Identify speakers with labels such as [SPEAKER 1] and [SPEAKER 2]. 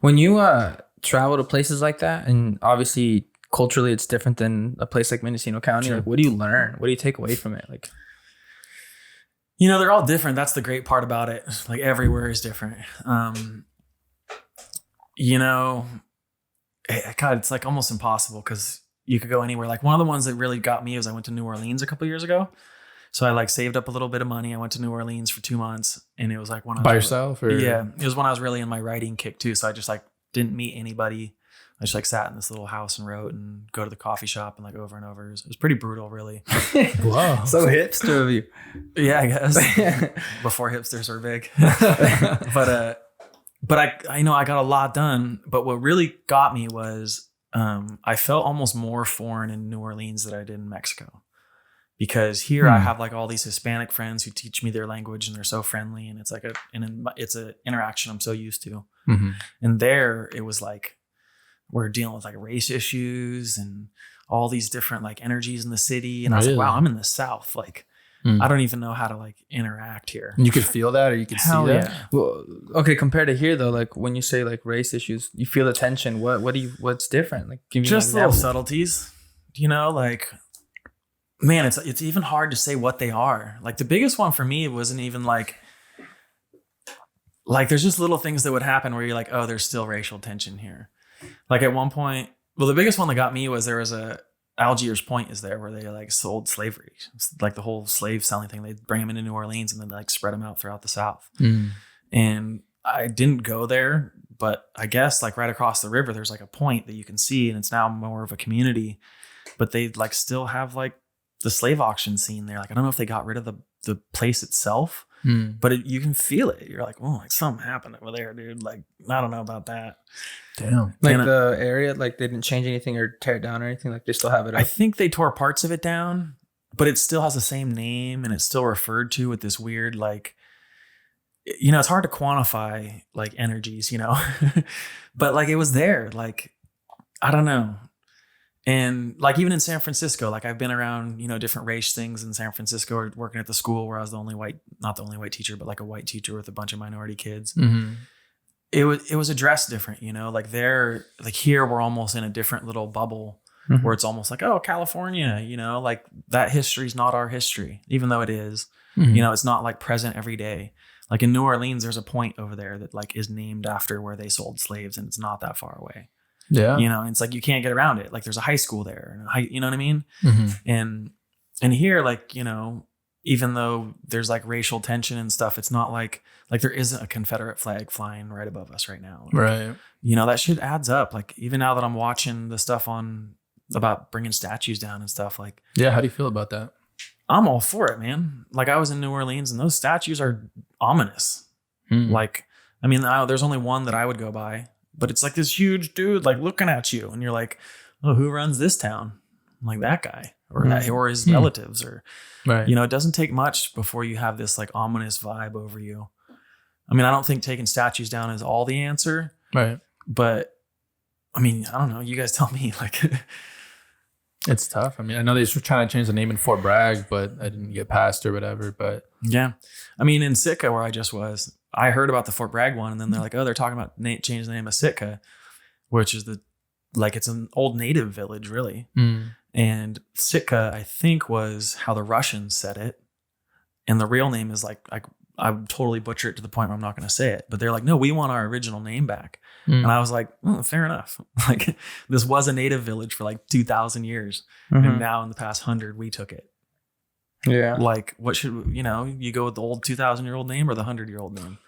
[SPEAKER 1] When you travel to places like that, and obviously culturally it's different than a place like Mendocino County,
[SPEAKER 2] Sure.
[SPEAKER 1] like what do you learn? What do you take away from it? Like,
[SPEAKER 2] They're all different. That's the great part about it. Like everywhere is different. You know, God, it's like almost impossible because you could go anywhere. Like one of the ones that really got me was I went to New Orleans a couple years ago. So I like saved up a little bit of money. I went to New Orleans for 2 months, and it was like when I was
[SPEAKER 3] By yourself, or
[SPEAKER 2] yeah, it was when I was really in my writing kick too. So I just like didn't meet anybody. I just like sat in this little house and wrote and go to the coffee shop and like over and over. It was pretty brutal, really.
[SPEAKER 3] wow.
[SPEAKER 1] so hipster of you.
[SPEAKER 2] Yeah, I guess before hipsters were big. But I know I got a lot done. But what really got me was I felt almost more foreign in New Orleans than I did in Mexico. Because here I have like all these Hispanic friends who teach me their language and they're so friendly, and it's like it's a interaction I'm so used to.
[SPEAKER 3] Mm-hmm.
[SPEAKER 2] And there it was like we're dealing with like race issues and all these different like energies in the city. And I was like, wow, I'm in the South. Like I don't even know how to like interact here.
[SPEAKER 3] And you could feel that, or you could
[SPEAKER 2] Hell
[SPEAKER 3] see that.
[SPEAKER 2] yeah.
[SPEAKER 1] Well, okay, compared to here though, like when you say like race issues, you feel the tension. What's different? Like give me
[SPEAKER 2] Just
[SPEAKER 1] an
[SPEAKER 2] little
[SPEAKER 1] example.
[SPEAKER 2] subtleties, like man, it's even hard to say what they are. Like the biggest one for me wasn't even like there's just little things that would happen where you're like, oh, there's still racial tension here. Like at one point, well, the biggest one that got me was there was Algiers Point is there where they like sold slavery. It's like the whole slave selling thing. They'd bring them into New Orleans and then like spread them out throughout the South. And I didn't go there, but I guess like right across the river, there's like a point that you can see, and it's now more of a community, but they like still have like the slave auction scene there. Like, I don't know if they got rid of the place itself, but you can feel it. You're like, oh, like something happened over there, dude. Like, I don't know about that.
[SPEAKER 3] Damn.
[SPEAKER 1] Like
[SPEAKER 2] And
[SPEAKER 1] the area, like they didn't change anything or tear it down or anything. Like they still have it up.
[SPEAKER 2] I think they tore parts of it down, but it still has the same name and it's still referred to with this weird, like, it's hard to quantify like energies, but like it was there. Like, I don't know. And like even in San Francisco, like I've been around, different race things in San Francisco, or working at the school where I was not the only white teacher, but like a white teacher with a bunch of minority kids.
[SPEAKER 3] Mm-hmm.
[SPEAKER 2] It was addressed different, like there, like here, we're almost in a different little bubble where it's almost like, oh, California, like that history is not our history, even though it is. It's not like present every day. Like in New Orleans, there's a point over there that like is named after where they sold slaves, and it's not that far away.
[SPEAKER 3] Yeah.
[SPEAKER 2] And it's like you can't get around it. Like there's a high school there, and you know what I mean?
[SPEAKER 3] Mm-hmm.
[SPEAKER 2] And here, like, even though there's like racial tension and stuff, it's not like there isn't a Confederate flag flying right above us right now. Like,
[SPEAKER 3] Right.
[SPEAKER 2] That shit adds up. Like even now that I'm watching the stuff about bringing statues down and stuff, like,
[SPEAKER 3] Yeah. How do you feel about that?
[SPEAKER 2] I'm all for it, man. Like I was in New Orleans and those statues are ominous. Like, I mean, there's only one that I would go by, but it's like this huge dude like looking at you, and you're like, oh, who runs this town? I'm like, that guy or his relatives, or
[SPEAKER 3] Right.
[SPEAKER 2] it doesn't take much before you have this like ominous vibe over you. I mean, I don't think taking statues down is all the answer,
[SPEAKER 3] Right.
[SPEAKER 2] but I mean, I don't know. You guys tell me. Like,
[SPEAKER 3] It's tough. I mean, I know they were trying to change the name in Fort Bragg, but I didn't get passed or whatever. But
[SPEAKER 2] yeah, I mean, in Sitka, where I just was, I heard about the Fort Bragg one, and then they're like, oh, they're talking about changing the name of Sitka, which is it's an old native village, really. And Sitka, I think, was how the Russians said it. And the real name is like I would totally butcher it to the point where I'm not going to say it. But they're like, no, we want our original name back. And I was like, oh, fair enough. Like this was a native village for like 2,000 years. And now in the past 100, we took it.
[SPEAKER 1] Yeah.
[SPEAKER 2] Like what should, you go with the old 2,000-year-old name or the 100-year-old name?